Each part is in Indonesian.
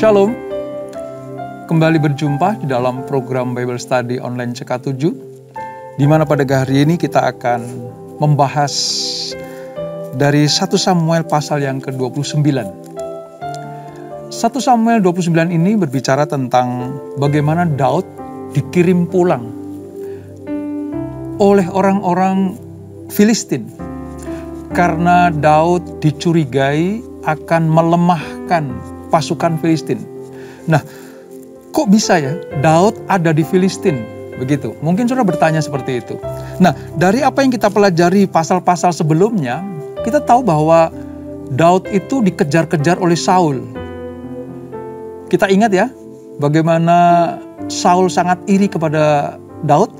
Shalom, kembali berjumpa di dalam program Bible Study Online CK7, di mana pada hari ini kita akan membahas dari 1 Samuel pasal yang ke-29. 1 Samuel 29 ini berbicara tentang bagaimana Daud dikirim pulang oleh orang-orang Filistin karena Daud dicurigai akan melemahkan pasukan Filistin. Nah, kok bisa ya Daud ada di Filistin? Begitu. Mungkin saudara bertanya seperti itu. Nah, dari apa yang kita pelajari pasal-pasal sebelumnya, kita tahu bahwa Daud itu dikejar-kejar oleh Saul. Kita ingat ya, bagaimana Saul sangat iri kepada Daud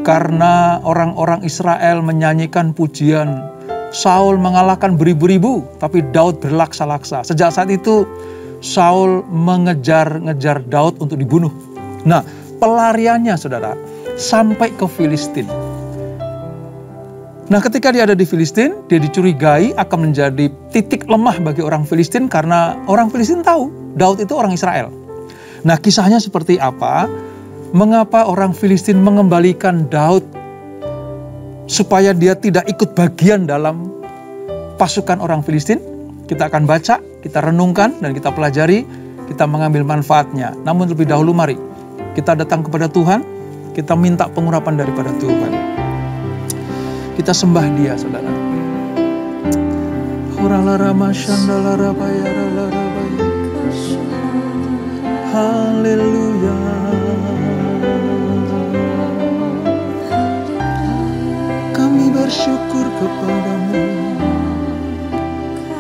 karena orang-orang Israel menyanyikan pujian, Saul mengalahkan beribu-ribu, tapi Daud berlaksa-laksa. Sejak saat itu, Saul mengejar-ngejar Daud untuk dibunuh. Nah, pelariannya saudara, sampai ke Filistin. Nah, ketika dia ada di Filistin, dia dicurigai akan menjadi titik lemah bagi orang Filistin karena orang Filistin tahu Daud itu orang Israel. Nah, kisahnya seperti apa? Mengapa orang Filistin mengembalikan Daud supaya dia tidak ikut bagian dalam pasukan orang Filistin? Kita akan baca, kita renungkan, dan kita pelajari, kita mengambil manfaatnya. Namun lebih dahulu mari kita datang kepada Tuhan, kita minta pengurapan daripada Tuhan. Kita sembah Dia, saudara. Haleluya. Kami bersyukur kepadamu.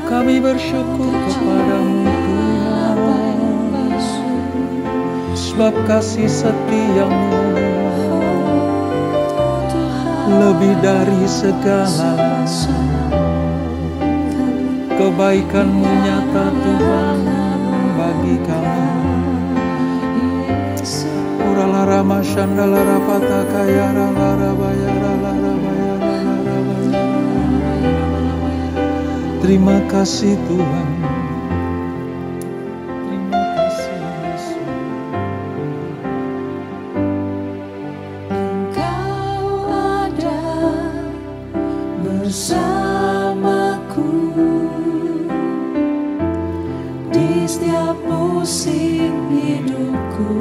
Kami bersyukur kepadamu Tuhan, sebab kasih setiamu lebih dari segala. Kebaikanmu nyata Tuhan bagi kami. Uralara masyandalara patakaya lara bayara lara bayara lara bayara. Terima kasih Tuhan. Terima kasih Yesus. Engkau ada bersamaku di setiap musim hidupku.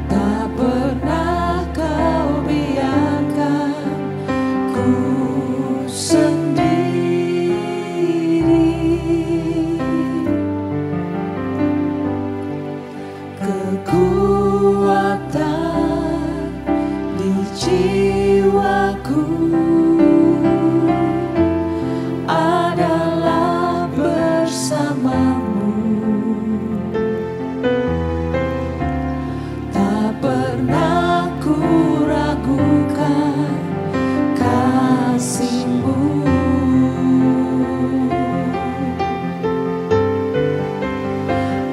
Tak pernah kau biarkan ku sendiri. Kekuatan di jiwaku adalah bersamamu. Tak pernah ku ragukan kasih-Mu.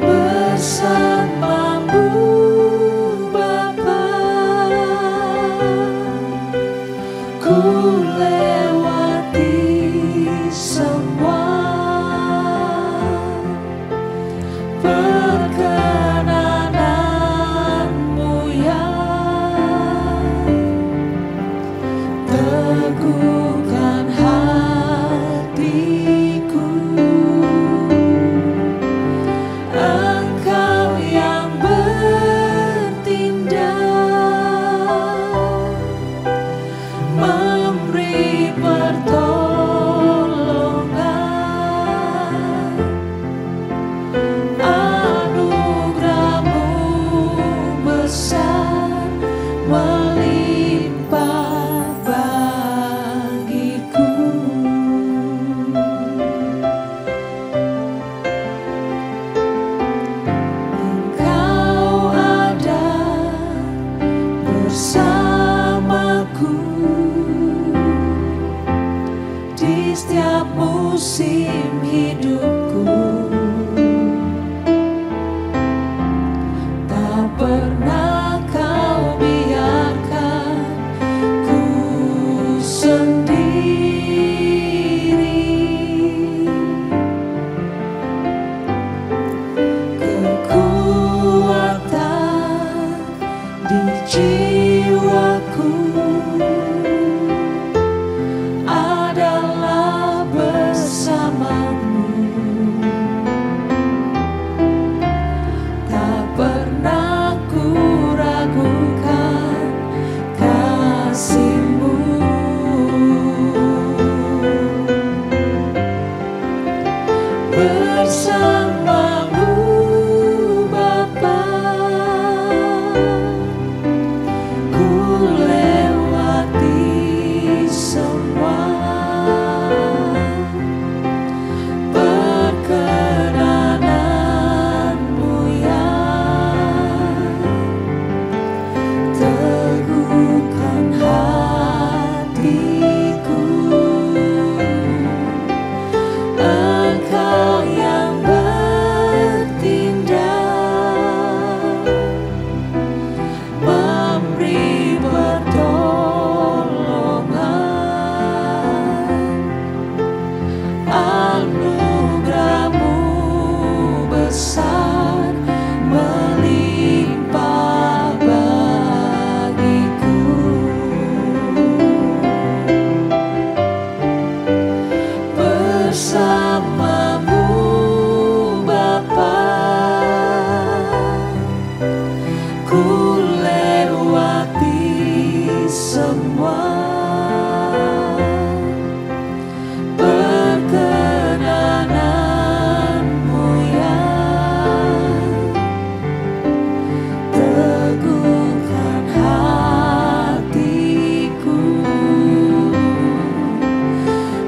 Bersamamu Bapa, ku lewati semua perkenanan-Mu yang teguhkan hatiku. Engkau yang bertindak, memberi pertolongan. Anugerah-Mu besar melimpah bagiku. Engkau ada bersamaku di setiap musim hidupku. Tak pernah kau biarkan ku sendiri. bersamamu Bapa, ku lewati semua perkenananmu ya, teguhkan hatiku. Engkau yang bertindak, memberi pertolongan, anugerah-Mu besar melimpah bagiku. Bersamamu Bapa, ku lewati semua perkenananmu ya, teguhkan hatiku.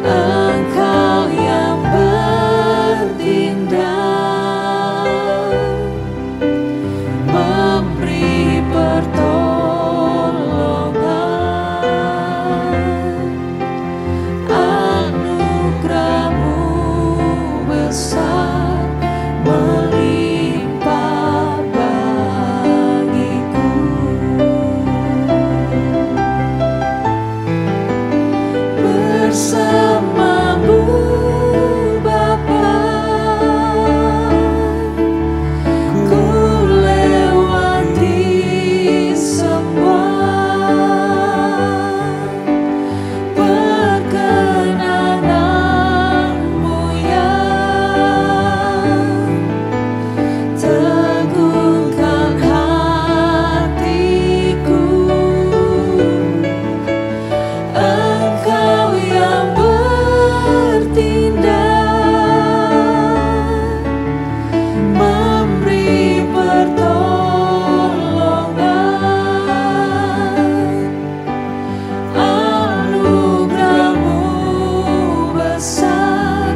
Engkau yang bertindak, memberi pertolongan, anugerah-Mu besar melimpah bagiku. Bersamamu Bapa, ku lewati semua perkenananmu ya, teguhkan hatiku. Engkau yang bertindak, memberi pertolongan, anugerah-Mu besar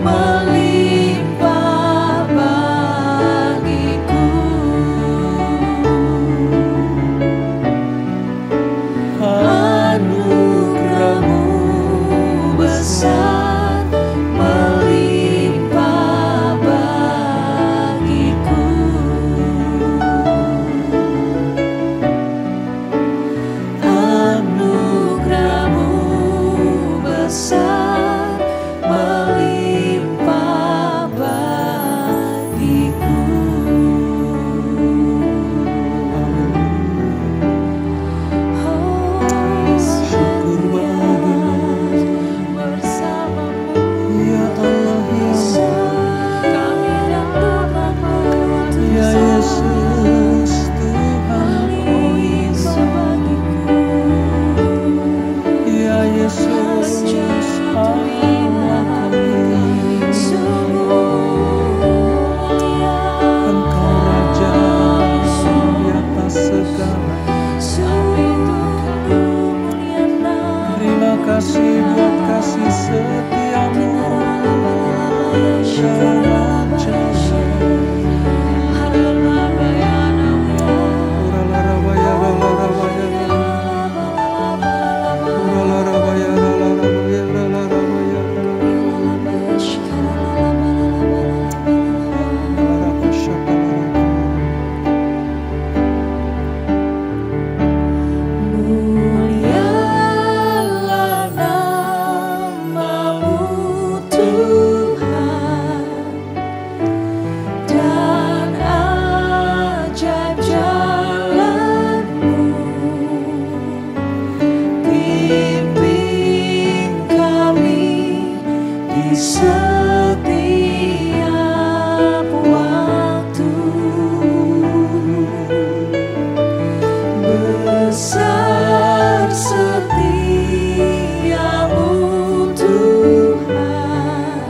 melimpah bagiku. Anugerah-Mu besar melimpah bagiku. Anugerah-Mu besar melimpah bagiku. Syukur bagimu, Bersamamu ya Allah ya kami dapat Ya Yesus Tuhan, ya Yesus Allah kami. Engkau Raja di atas segala. Terima kasih buat kasih setiamu dalam Mulialah nama-Mu Tuhan, dan ajaib jalan-Mu. Pimpin kami di setiap waktu. Besar setiamu Tuhan,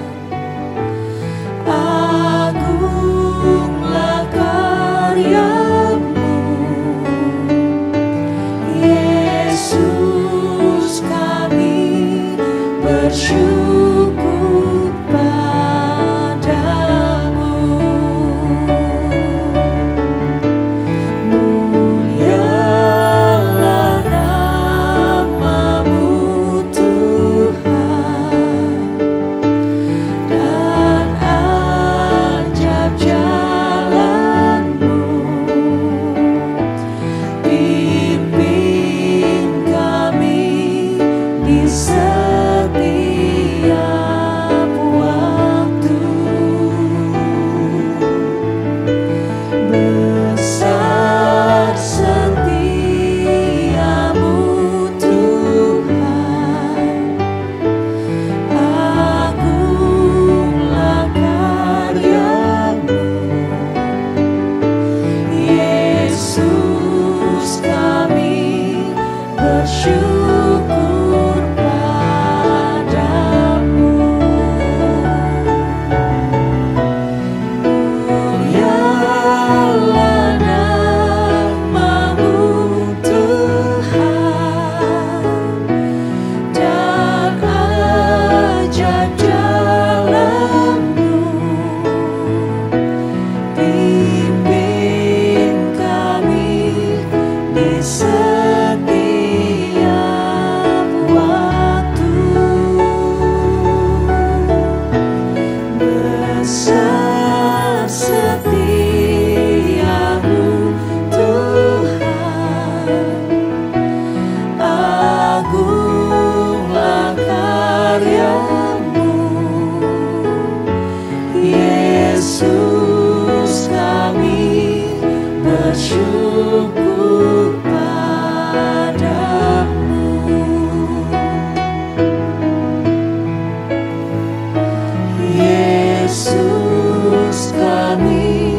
Yesus, kami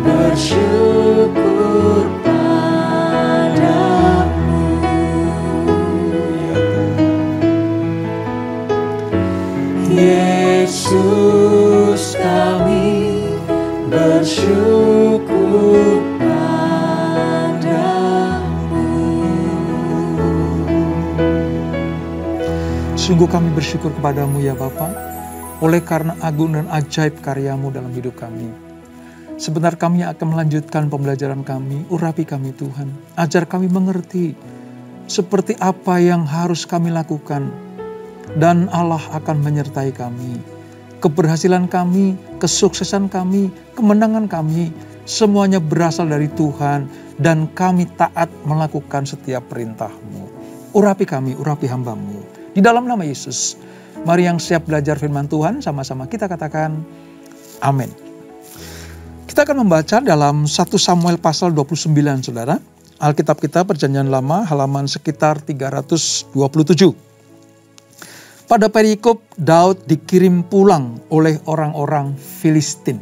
bersyukur padamu. Yesus, kami bersyukur padamu. Sungguh kami bersyukur kepadamu ya Bapa, oleh karena agung dan ajaib karyamu dalam hidup kami. Sebentar kami akan melanjutkan pembelajaran kami, urapi kami Tuhan. Ajar kami mengerti seperti apa yang harus kami lakukan. Dan Allah akan menyertai kami. Keberhasilan kami, kesuksesan kami, kemenangan kami, semuanya berasal dari Tuhan. Dan kami taat melakukan setiap perintah-Mu. Urapi kami, urapi hamba-Mu. Di dalam nama Yesus, mari yang siap belajar firman Tuhan, sama-sama kita katakan, amin. Kita akan membaca dalam 1 Samuel pasal 29, saudara. Alkitab kita Perjanjian Lama, halaman sekitar 327. Pada perikop, Daud dikirim pulang oleh orang-orang Filistin.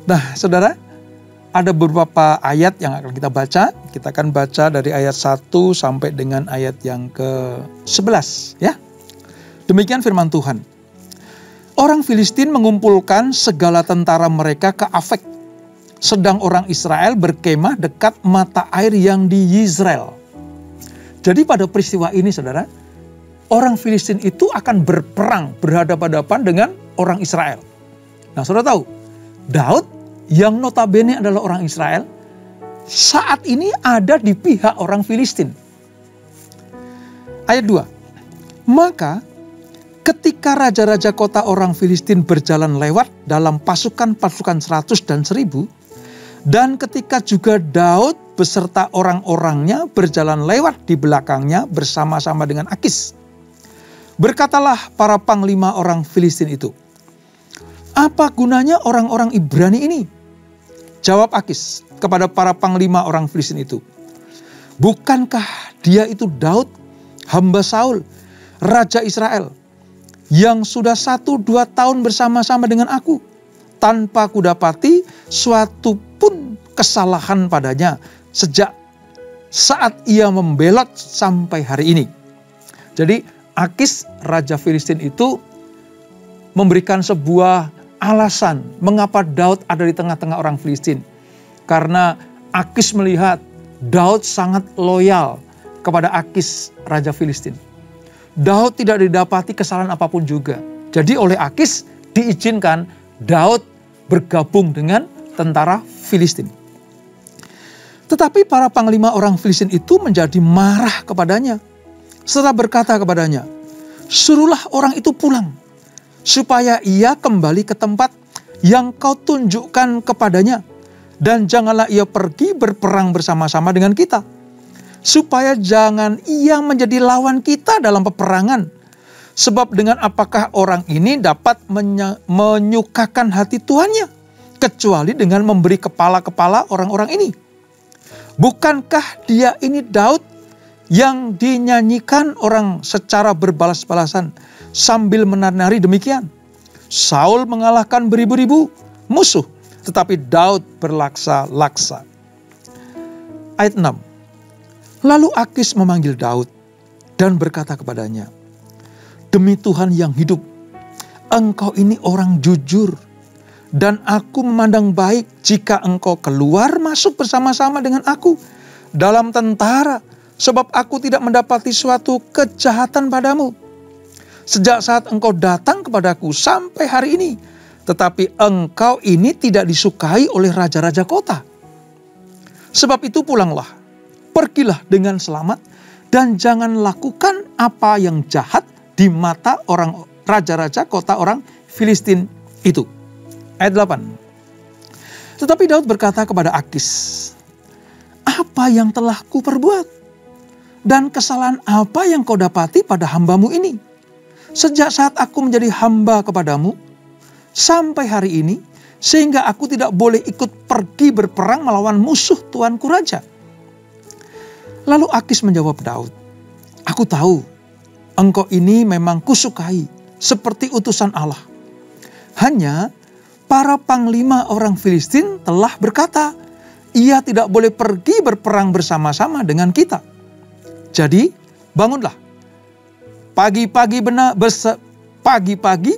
Nah, saudara, ada beberapa ayat yang akan kita baca. Kita akan baca dari ayat 1 sampai dengan ayat yang ke-11, ya. Demikian firman Tuhan. Orang Filistin mengumpulkan segala tentara mereka ke Afek, sedang orang Israel berkemah dekat mata air yang di Yizreel. Jadi pada peristiwa ini, saudara, orang Filistin itu akan berperang berhadapan-hadapan dengan orang Israel. Nah, saudara tahu, Daud yang notabene adalah orang Israel, saat ini ada di pihak orang Filistin. Ayat 2. Maka ketika raja-raja kota orang Filistin berjalan lewat dalam pasukan-pasukan 100 dan 1000, dan ketika juga Daud beserta orang-orangnya berjalan lewat di belakangnya bersama-sama dengan Akis, berkatalah para panglima orang Filistin itu, "Apa gunanya orang-orang Ibrani ini?" Jawab Akis kepada para panglima orang Filistin itu, "Bukankah dia itu Daud, hamba Saul, raja Israel, yang sudah 1-2 tahun bersama-sama dengan aku, tanpa kudapati suatu pun kesalahan padanya sejak saat ia membelot sampai hari ini." Jadi Akis, raja Filistin itu memberikan sebuah alasan mengapa Daud ada di tengah-tengah orang Filistin. Karena Akis melihat Daud sangat loyal kepada Akis, raja Filistin. Daud tidak didapati kesalahan apapun juga. Jadi oleh Akis diizinkan Daud bergabung dengan tentara Filistin. Tetapi para panglima orang Filistin itu menjadi marah kepadanya, serta berkata kepadanya, "Suruhlah orang itu pulang, supaya ia kembali ke tempat yang kau tunjukkan kepadanya, dan janganlah ia pergi berperang bersama-sama dengan kita, supaya jangan ia menjadi lawan kita dalam peperangan. Sebab dengan apakah orang ini dapat menyukakan hati tuannya, kecuali dengan memberi kepala-kepala orang-orang ini? Bukankah dia ini Daud yang dinyanyikan orang secara berbalas-balasan sambil menari demikian? Saul mengalahkan beribu-ribu musuh, tetapi Daud berlaksa-laksa." Ayat 6. Lalu Akis memanggil Daud dan berkata kepadanya, "Demi Tuhan yang hidup, engkau ini orang jujur, dan aku memandang baik jika engkau keluar masuk bersama-sama dengan aku dalam tentara, sebab aku tidak mendapati suatu kejahatan padamu sejak saat engkau datang kepadaku sampai hari ini. Tetapi engkau ini tidak disukai oleh raja-raja kota. Sebab itu pulanglah, pergilah dengan selamat, dan jangan lakukan apa yang jahat di mata orang raja-raja kota orang Filistin itu." Ayat 8. Tetapi Daud berkata kepada Akis, "Apa yang telah kuperbuat? Dan kesalahan apa yang kau dapati pada hambamu ini? Sejak saat aku menjadi hamba kepadamu sampai hari ini, sehingga aku tidak boleh ikut pergi berperang melawan musuh tuanku raja." Lalu Akis menjawab Daud, "Aku tahu engkau ini memang kusukai seperti utusan Allah. Hanya para panglima orang Filistin telah berkata, ia tidak boleh pergi berperang bersama-sama dengan kita. Jadi bangunlah. Pagi-pagi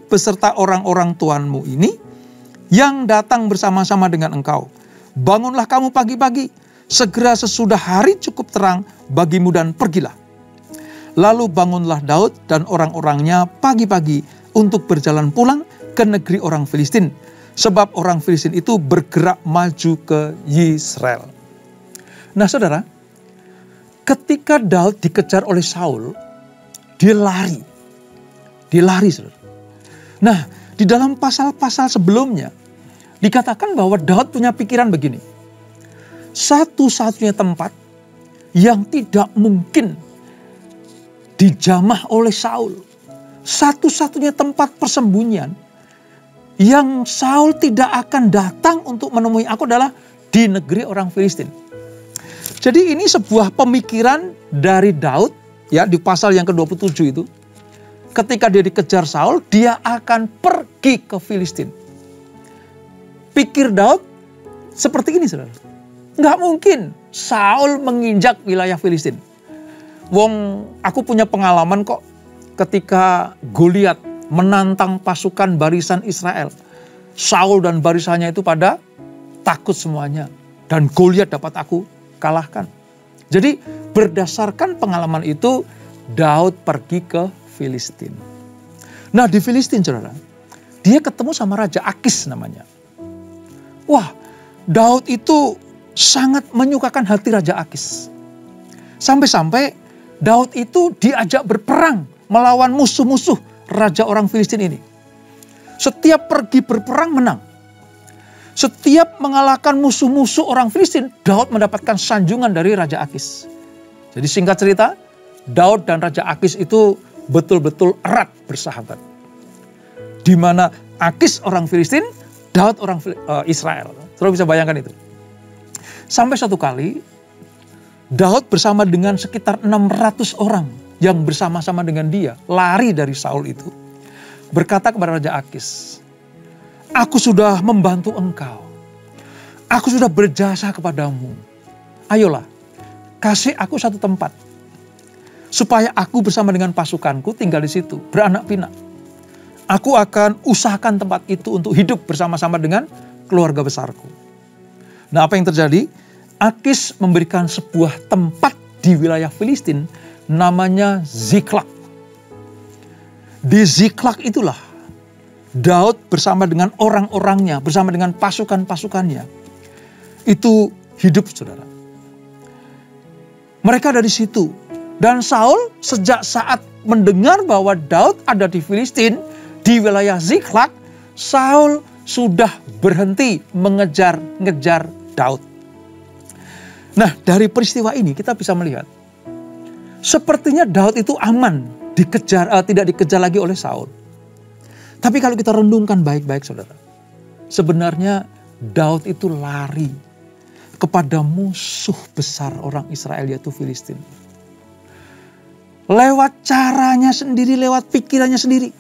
beserta orang-orang tuanmu ini yang datang bersama-sama dengan engkau. Bangunlah kamu pagi-pagi, segera sesudah hari cukup terang bagimu dan pergilah. Lalu bangunlah Daud dan orang-orangnya pagi-pagi untuk berjalan pulang ke negeri orang Filistin. Sebab orang Filistin itu bergerak maju ke Yisrael. Nah saudara, ketika Daud dikejar oleh Saul, dia lari. Dia lari saudara. Nah di dalam pasal-pasal sebelumnya, dikatakan bahwa Daud punya pikiran begini. Satu-satunya tempat yang tidak mungkin dijamah oleh Saul. Satu-satunya tempat persembunyian yang Saul tidak akan datang untuk menemui aku adalah di negeri orang Filistin. Jadi ini sebuah pemikiran dari Daud ya di pasal yang ke-27 itu. Ketika dia dikejar Saul, dia akan pergi ke Filistin. Pikir Daud seperti ini saudara. Nggak mungkin Saul menginjak wilayah Filistin. Wong aku punya pengalaman kok ketika Goliat menantang pasukan barisan Israel. Saul dan barisannya itu pada takut semuanya. Dan Goliat dapat aku kalahkan. Jadi berdasarkan pengalaman itu Daud pergi ke Filistin. Nah di Filistin saudara, dia ketemu sama Raja Akis namanya. Wah, Daud itu sangat menyukakan hati Raja Akis. Sampai-sampai Daud itu diajak berperang melawan musuh-musuh Raja orang Filistin ini. Setiap pergi berperang menang. Setiap mengalahkan musuh-musuh orang Filistin, Daud mendapatkan sanjungan dari Raja Akis. Jadi singkat cerita, Daud dan Raja Akis itu betul-betul erat bersahabat. Di mana Akis orang Filistin, Daud orang Israel. Saudara bisa bayangkan itu. Sampai satu kali, Daud bersama dengan sekitar 600 orang yang bersama-sama dengan dia lari dari Saul itu. Berkata kepada Raja Akis, aku sudah membantu engkau. Aku sudah berjasa kepadamu. Ayolah, kasih aku satu tempat. Supaya aku bersama dengan pasukanku tinggal di situ, beranak pinak. Aku akan usahakan tempat itu untuk hidup bersama-sama dengan keluarga besarku. Nah apa yang terjadi? Akis memberikan sebuah tempat di wilayah Filistin namanya Ziklag. Di Ziklag itulah Daud bersama dengan orang-orangnya, bersama dengan pasukan-pasukannya, itu hidup saudara. Mereka ada di situ. Dan Saul sejak saat mendengar bahwa Daud ada di Filistin, di wilayah Ziklag, Saul sudah berhenti mengejar-ngejar Daud. Nah dari peristiwa ini kita bisa melihat, sepertinya Daud itu aman, tidak dikejar lagi oleh Saul. Tapi kalau kita renungkan baik-baik saudara, sebenarnya Daud itu lari kepada musuh besar orang Israel yaitu Filistin. Lewat caranya sendiri, lewat pikirannya sendiri.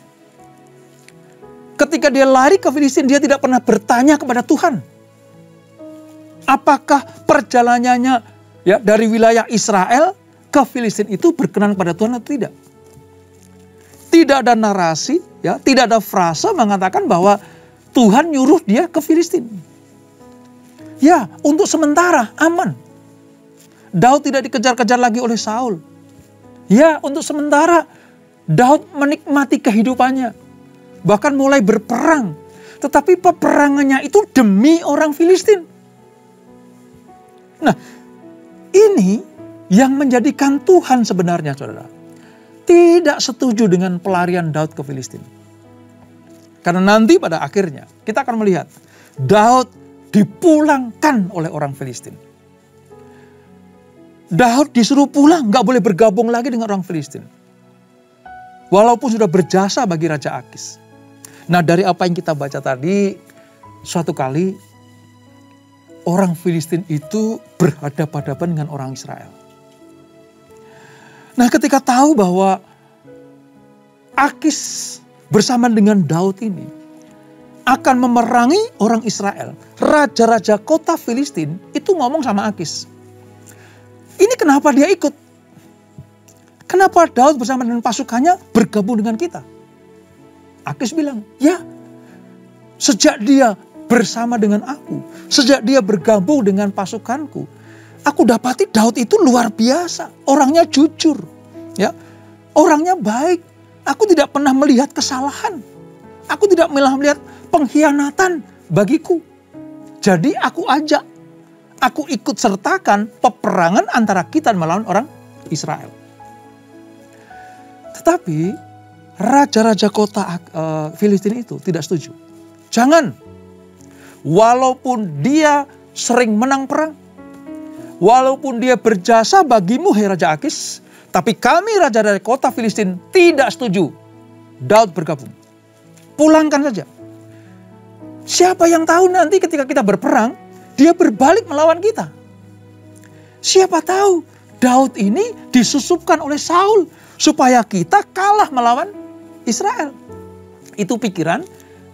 Ketika dia lari ke Filistin, dia tidak pernah bertanya kepada Tuhan. Apakah perjalanannya ya dari wilayah Israel ke Filistin itu berkenan kepada Tuhan atau tidak? Tidak ada narasi, ya, tidak ada frase mengatakan bahwa Tuhan nyuruh dia ke Filistin. Ya, untuk sementara aman. Daud tidak dikejar-kejar lagi oleh Saul. Ya, untuk sementara Daud menikmati kehidupannya. Bahkan mulai berperang. Tetapi peperangannya itu demi orang Filistin. Nah, ini yang menjadikan Tuhan sebenarnya, saudara, tidak setuju dengan pelarian Daud ke Filistin. Karena nanti pada akhirnya kita akan melihat Daud dipulangkan oleh orang Filistin. Daud disuruh pulang, gak boleh bergabung lagi dengan orang Filistin. Walaupun sudah berjasa bagi Raja Akis. Nah dari apa yang kita baca tadi, suatu kali orang Filistin itu berhadapan-hadapan dengan orang Israel. Nah ketika tahu bahwa Akis bersama dengan Daud ini akan memerangi orang Israel. Raja-raja kota Filistin itu ngomong sama Akis. Ini kenapa dia ikut? Kenapa Daud bersama dengan pasukannya bergabung dengan kita? Akis bilang, ya, sejak dia bersama dengan aku, sejak dia bergabung dengan pasukanku, aku dapati Daud itu luar biasa. Orangnya jujur, ya, orangnya baik. Aku tidak pernah melihat kesalahan. Aku tidak pernah melihat pengkhianatan bagiku. Jadi aku ajak, aku ikut sertakan peperangan antara kita melawan orang Israel. Tetapi raja-raja kota Filistin itu tidak setuju. Jangan, walaupun dia sering menang perang, walaupun dia berjasa bagimu, hai Raja Akis, tapi kami raja-raja kota Filistin tidak setuju Daud bergabung. Pulangkan saja. Siapa yang tahu nanti ketika kita berperang, dia berbalik melawan kita. Siapa tahu Daud ini disusupkan oleh Saul supaya kita kalah melawan Israel. Itu pikiran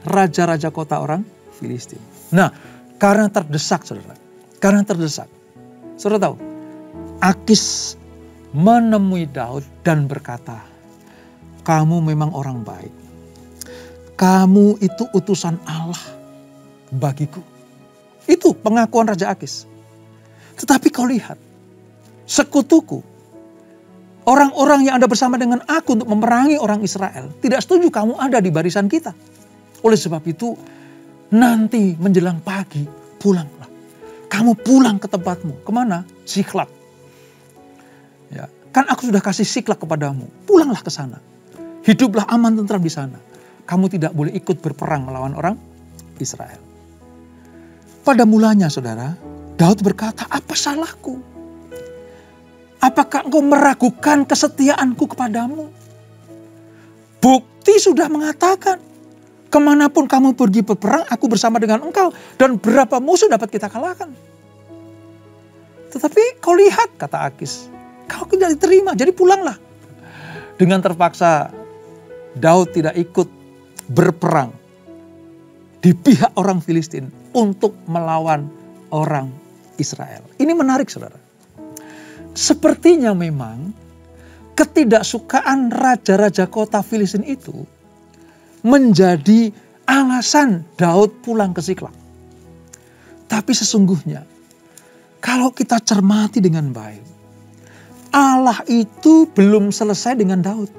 raja-raja kota orang Filistin. Nah, karena terdesak, saudara. Karena terdesak. Saudara tahu, Akis menemui Daud dan berkata, kamu memang orang baik. Kamu itu utusan Allah bagiku. Itu pengakuan Raja Akis. Tetapi kau lihat, sekutuku, orang-orang yang ada bersama dengan aku untuk memerangi orang Israel, tidak setuju kamu ada di barisan kita. Oleh sebab itu, nanti menjelang pagi, pulanglah. Kamu pulang ke tempatmu. Kemana? Siklag. Ya, kan aku sudah kasih Siklag kepadamu. Pulanglah ke sana. Hiduplah aman tentram di sana. Kamu tidak boleh ikut berperang melawan orang Israel. Pada mulanya, saudara, Daud berkata, apa salahku? Apakah engkau meragukan kesetiaanku kepadamu? Bukti sudah mengatakan, kemanapun kamu pergi berperang, aku bersama dengan engkau. Dan berapa musuh dapat kita kalahkan. Tetapi kau lihat, kata Akis, kau tidak diterima, jadi pulanglah. Dengan terpaksa, Daud tidak ikut berperang di pihak orang Filistin untuk melawan orang Israel. Ini menarik, saudara. Sepertinya memang ketidaksukaan raja-raja kota Filistin itu menjadi alasan Daud pulang ke Siklag. Tapi sesungguhnya, kalau kita cermati dengan baik, Allah itu belum selesai dengan Daud.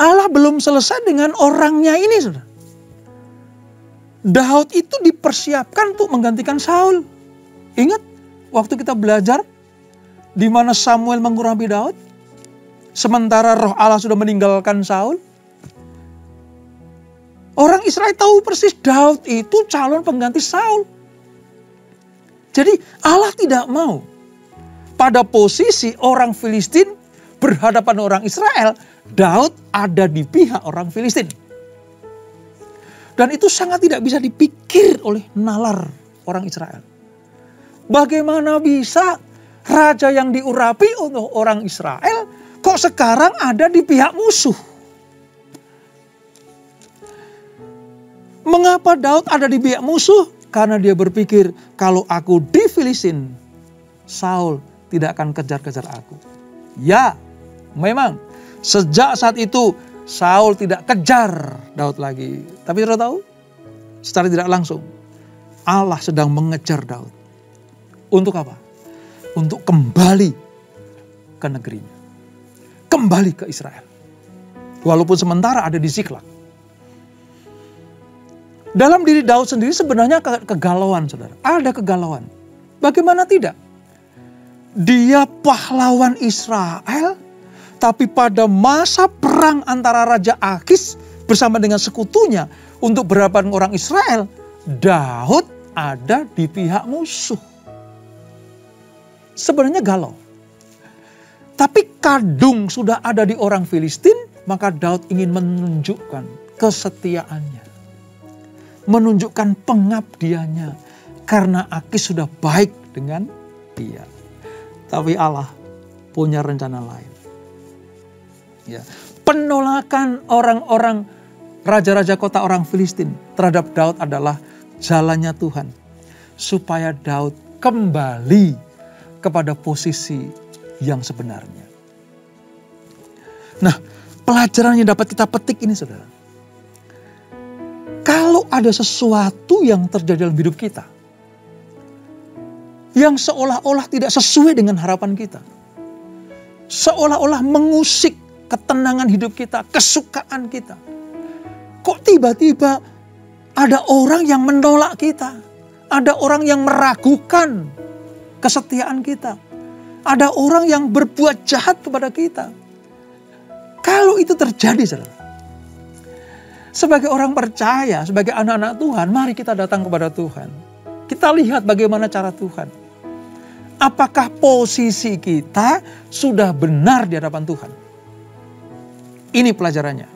Allah belum selesai dengan orangnya ini, saudara. Daud itu dipersiapkan untuk menggantikan Saul. Ingat waktu kita belajar di mana Samuel mengurapi Daud, sementara roh Allah sudah meninggalkan Saul. Orang Israel tahu persis Daud itu calon pengganti Saul. Jadi Allah tidak mau pada posisi orang Filistin berhadapan dengan orang Israel, Daud ada di pihak orang Filistin. Dan itu sangat tidak bisa dipikir oleh nalar orang Israel. Bagaimana bisa raja yang diurapi untuk orang Israel kok sekarang ada di pihak musuh? Mengapa Daud ada di pihak musuh? Karena dia berpikir, kalau aku di Filistin, Saul tidak akan kejar-kejar aku. Ya, memang sejak saat itu Saul tidak kejar Daud lagi. Tapi saudara tahu, secara tidak langsung Allah sedang mengejar Daud. Untuk apa? Untuk kembali ke negerinya. Kembali ke Israel. Walaupun sementara ada di Siklag. Dalam diri Daud sendiri sebenarnya kegalauan, saudara. Ada kegalauan. Bagaimana tidak? Dia pahlawan Israel, tapi pada masa perang antara Raja Akis bersama dengan sekutunya untuk berhadapan orang Israel, Daud ada di pihak musuh. Sebenarnya galau. Tapi kadung sudah ada di orang Filistin, maka Daud ingin menunjukkan kesetiaannya. Menunjukkan pengabdiannya. Karena Akis sudah baik dengan dia. Tapi Allah punya rencana lain. Ya. Penolakan orang-orang raja-raja kota orang Filistin terhadap Daud adalah jalannya Tuhan. Supaya Daud kembali kepada posisi yang sebenarnya. Nah, pelajaran yang dapat kita petik ini saudara. Kalau ada sesuatu yang terjadi dalam hidup kita, yang seolah-olah tidak sesuai dengan harapan kita, seolah-olah mengusik ketenangan hidup kita, kesukaan kita. Kok tiba-tiba ada orang yang menolak kita, ada orang yang meragukan kesetiaan kita, ada orang yang berbuat jahat kepada kita. Kalau itu terjadi, saudara, sebagai orang percaya, sebagai anak-anak Tuhan, mari kita datang kepada Tuhan. Kita lihat bagaimana cara Tuhan. Apakah posisi kita sudah benar di hadapan Tuhan? Ini pelajarannya.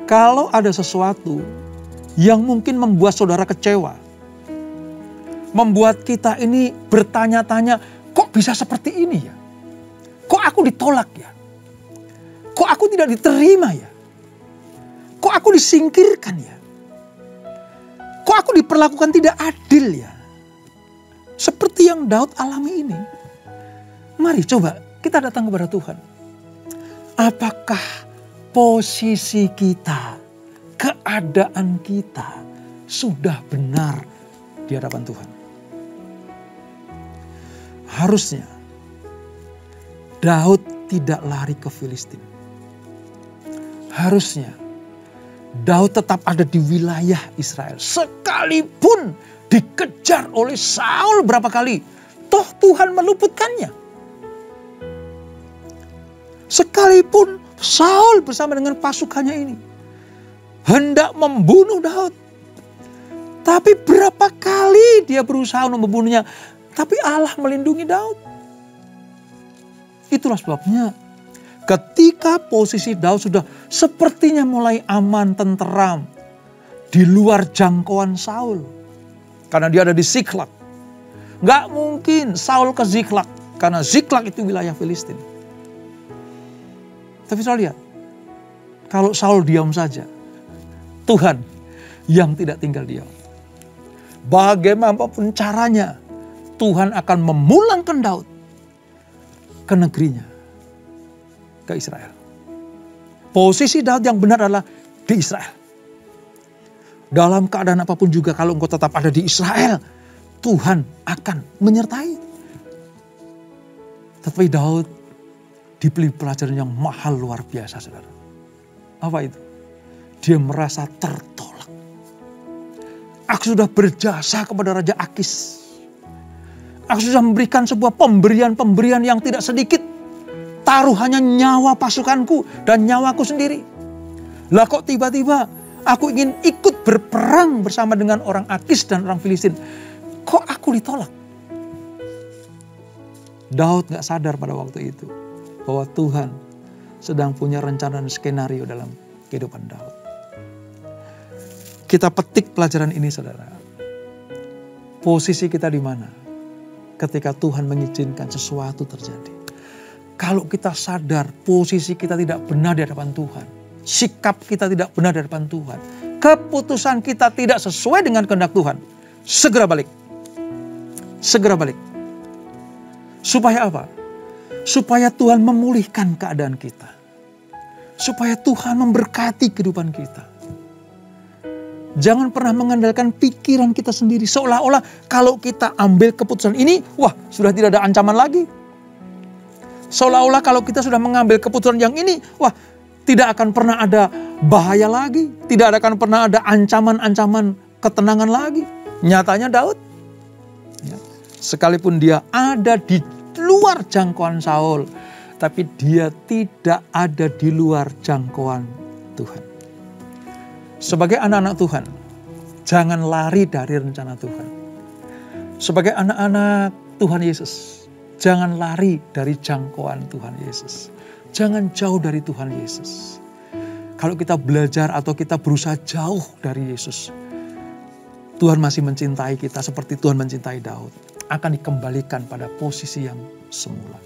Kalau ada sesuatu yang mungkin membuat saudara kecewa, membuat kita ini bertanya-tanya, kok bisa seperti ini ya? Kok aku ditolak ya? Kok aku tidak diterima ya? Kok aku disingkirkan ya? Kok aku diperlakukan tidak adil ya? Seperti yang Daud alami ini. Mari coba kita datang kepada Tuhan. Apakah posisi kita, keadaan kita sudah benar di hadapan Tuhan? Harusnya Daud tidak lari ke Filistin. Harusnya Daud tetap ada di wilayah Israel. Sekalipun dikejar oleh Saul berapa kali, toh Tuhan meluputkannya. Sekalipun Saul bersama dengan pasukannya ini hendak membunuh Daud, tapi berapa kali dia berusaha untuk membunuhnya, tapi Allah melindungi Daud. Itulah sebabnya ketika posisi Daud sudah sepertinya mulai aman, tenteram, di luar jangkauan Saul. Karena dia ada di Ziklag. Gak mungkin Saul ke Ziklag, karena Ziklag itu wilayah Filistin. Tapi saya lihat, kalau Saul diam saja, Tuhan yang tidak tinggal diam. Bagaimanapun caranya, Tuhan akan memulangkan Daud ke negerinya, ke Israel. Posisi Daud yang benar adalah di Israel. Dalam keadaan apapun juga, kalau engkau tetap ada di Israel, Tuhan akan menyertai. Tapi Daud diberi pelajaran yang mahal luar biasa, saudara. Apa itu? Dia merasa tertolak. Aku sudah berjasa kepada Raja Akis. Aku sudah memberikan sebuah pemberian-pemberian yang tidak sedikit. Taruhannya nyawa pasukanku dan nyawaku sendiri. Lah kok tiba-tiba aku ingin ikut berperang bersama dengan orang Akis dan orang Filistin. Kok aku ditolak? Daud gak sadar pada waktu itu bahwa Tuhan sedang punya rencana dan skenario dalam kehidupan Daud. Kita petik pelajaran ini, saudara. Posisi kita di mana ketika Tuhan mengizinkan sesuatu terjadi? Kalau kita sadar posisi kita tidak benar di hadapan Tuhan, sikap kita tidak benar di hadapan Tuhan, keputusan kita tidak sesuai dengan kehendak Tuhan, segera balik. Segera balik. Supaya apa? Supaya Tuhan memulihkan keadaan kita. Supaya Tuhan memberkati kehidupan kita. Jangan pernah mengandalkan pikiran kita sendiri. Seolah-olah kalau kita ambil keputusan ini, wah sudah tidak ada ancaman lagi. Seolah-olah kalau kita sudah mengambil keputusan yang ini, wah tidak akan pernah ada bahaya lagi. Tidak akan pernah ada ancaman-ancaman ketenangan lagi. Nyatanya Daud, ya, sekalipun dia ada di luar jangkauan Saul, tapi dia tidak ada di luar jangkauan Tuhan. Sebagai anak-anak Tuhan, jangan lari dari rencana Tuhan. Sebagai anak-anak Tuhan Yesus, jangan lari dari jangkauan Tuhan Yesus. Jangan jauh dari Tuhan Yesus. Kalau kita belajar atau kita berusaha jauh dari Yesus, Tuhan masih mencintai kita seperti Tuhan mencintai Daud. Akan dikembalikan pada posisi yang semula.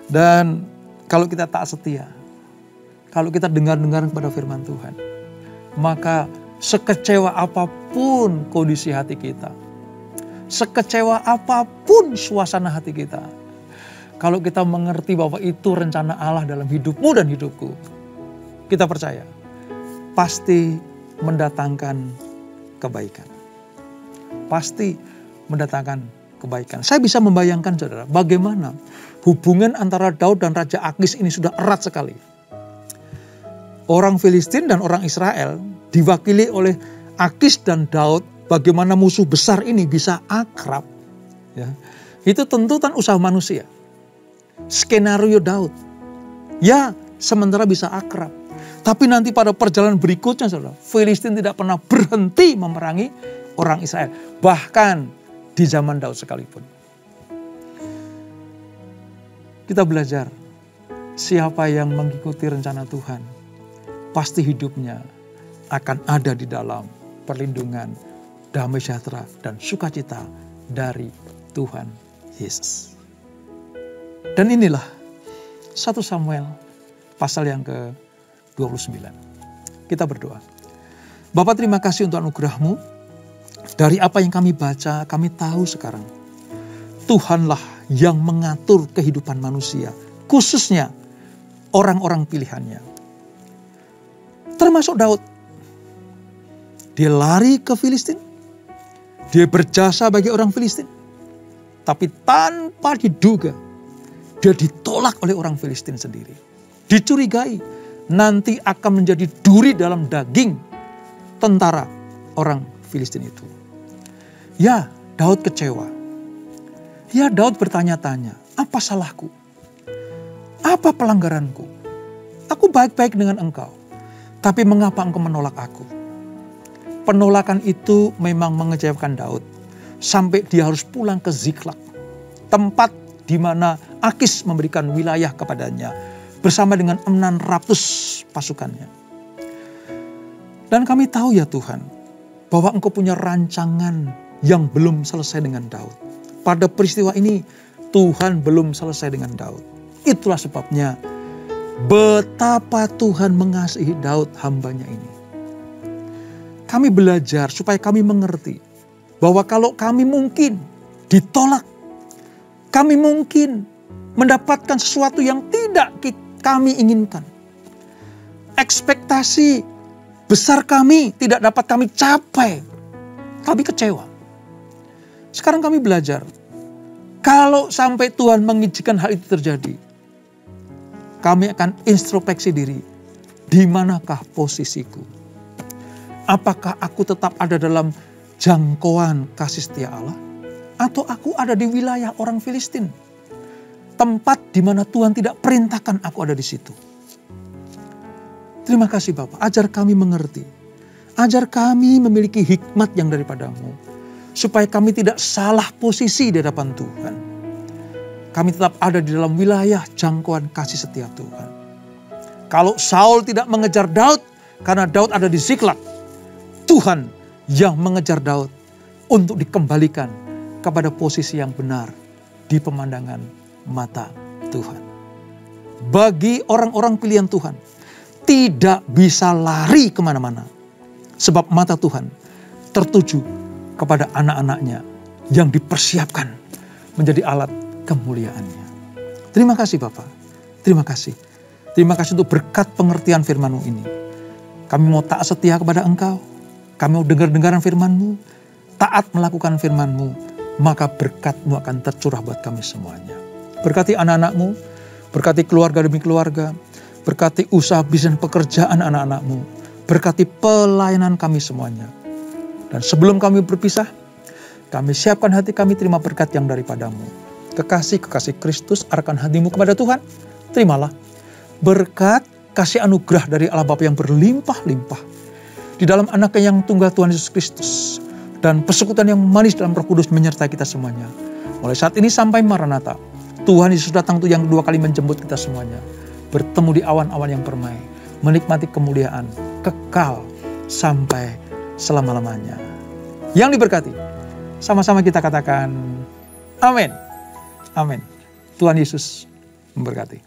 Dan kalau kita tak setia, kalau kita dengar-dengar kepada firman Tuhan, maka sekecewa apapun kondisi hati kita, sekecewa apapun suasana hati kita, kalau kita mengerti bahwa itu rencana Allah dalam hidupmu dan hidupku, kita percaya pasti mendatangkan kebaikan. Pasti mendatangkan kebaikan. Saya bisa membayangkan saudara, bagaimana hubungan antara Daud dan Raja Akis ini sudah erat sekali. Orang Filistin dan orang Israel diwakili oleh Akis dan Daud, bagaimana musuh besar ini bisa akrab. Ya. Itu tuntutan usaha manusia. Skenario Daud. Ya, sementara bisa akrab. Tapi nanti pada perjalanan berikutnya saudara, Filistin tidak pernah berhenti memerangi orang Israel. Bahkan di zaman Daud sekalipun. Kita belajar, siapa yang mengikuti rencana Tuhan, pasti hidupnya akan ada di dalam perlindungan, damai sejahtera, dan sukacita dari Tuhan Yesus. Dan inilah 1 Samuel pasal yang ke-29. Kita berdoa. Bapa, terima kasih untuk anugerah-Mu. Dari apa yang kami baca, kami tahu sekarang Tuhanlah yang mengatur kehidupan manusia, khususnya orang-orang pilihannya. Termasuk Daud. Dia lari ke Filistin. Dia berjasa bagi orang Filistin. Tapi tanpa diduga, dia ditolak oleh orang Filistin sendiri. Dicurigai, nanti akan menjadi duri dalam daging tentara orang Filistin itu. Ya, Daud kecewa. Ya, Daud bertanya-tanya, apa salahku? Apa pelanggaranku? Aku baik-baik dengan engkau. Tapi mengapa engkau menolak aku? Penolakan itu memang mengecewakan Daud. Sampai dia harus pulang ke Ziklag. Tempat di mana Akis memberikan wilayah kepadanya. Bersama dengan 600 pasukannya. Dan kami tahu ya Tuhan, bahwa engkau punya rancangan yang belum selesai dengan Daud. Pada peristiwa ini Tuhan belum selesai dengan Daud. Itulah sebabnya betapa Tuhan mengasihi Daud hambanya ini. Kami belajar supaya kami mengerti bahwa kalau kami mungkin ditolak, kami mungkin mendapatkan sesuatu yang tidak kami inginkan. Ekspektasi besar kami tidak dapat kami capai. Kami kecewa. Sekarang kami belajar. Kalau sampai Tuhan mengizinkan hal itu terjadi, kami akan introspeksi diri. Di manakah posisiku? Apakah aku tetap ada dalam jangkauan kasih setia Allah? Atau aku ada di wilayah orang Filistin? Tempat di mana Tuhan tidak perintahkan aku ada di situ. Terima kasih Bapak, ajar kami mengerti. Ajar kami memiliki hikmat yang daripada-Mu. Supaya kami tidak salah posisi di hadapan Tuhan. Kami tetap ada di dalam wilayah jangkauan kasih setia Tuhan. Kalau Saul tidak mengejar Daud, karena Daud ada di Ziklag, Tuhan yang mengejar Daud untuk dikembalikan kepada posisi yang benar di pemandangan mata Tuhan. Bagi orang-orang pilihan Tuhan, tidak bisa lari kemana-mana. Sebab mata Tuhan tertuju kepada anak-anaknya yang dipersiapkan menjadi alat kemuliaannya. Terima kasih Bapak. Terima kasih. Terima kasih untuk berkat pengertian firman-Mu ini. Kami mau taat setia kepada Engkau. Kami mau dengar-dengaran firman-Mu. Taat melakukan firman-Mu. Maka berkat-Mu akan tercurah buat kami semuanya. Berkati anak-anak-Mu. Berkati keluarga demi keluarga. Berkati usaha bisnis pekerjaan anak-anak-Mu. Berkati pelayanan kami semuanya. Dan sebelum kami berpisah, kami siapkan hati kami terima berkat yang daripada-Mu. Kekasih-kekasih Kristus, arahkan hatimu kepada Tuhan. Terimalah berkat kasih anugerah dari Allah Bapa yang berlimpah-limpah. Di dalam anaknya yang tunggal Tuhan Yesus Kristus. Dan persekutuan yang manis dalam Roh Kudus menyertai kita semuanya. Mulai saat ini sampai Maranatha. Tuhan Yesus datang untuk yang kedua kali menjemput kita semuanya. Bertemu di awan-awan yang permai. Menikmati kemuliaan kekal sampai selama-lamanya. Yang diberkati. Sama-sama kita katakan amin. Amin. Tuhan Yesus memberkati.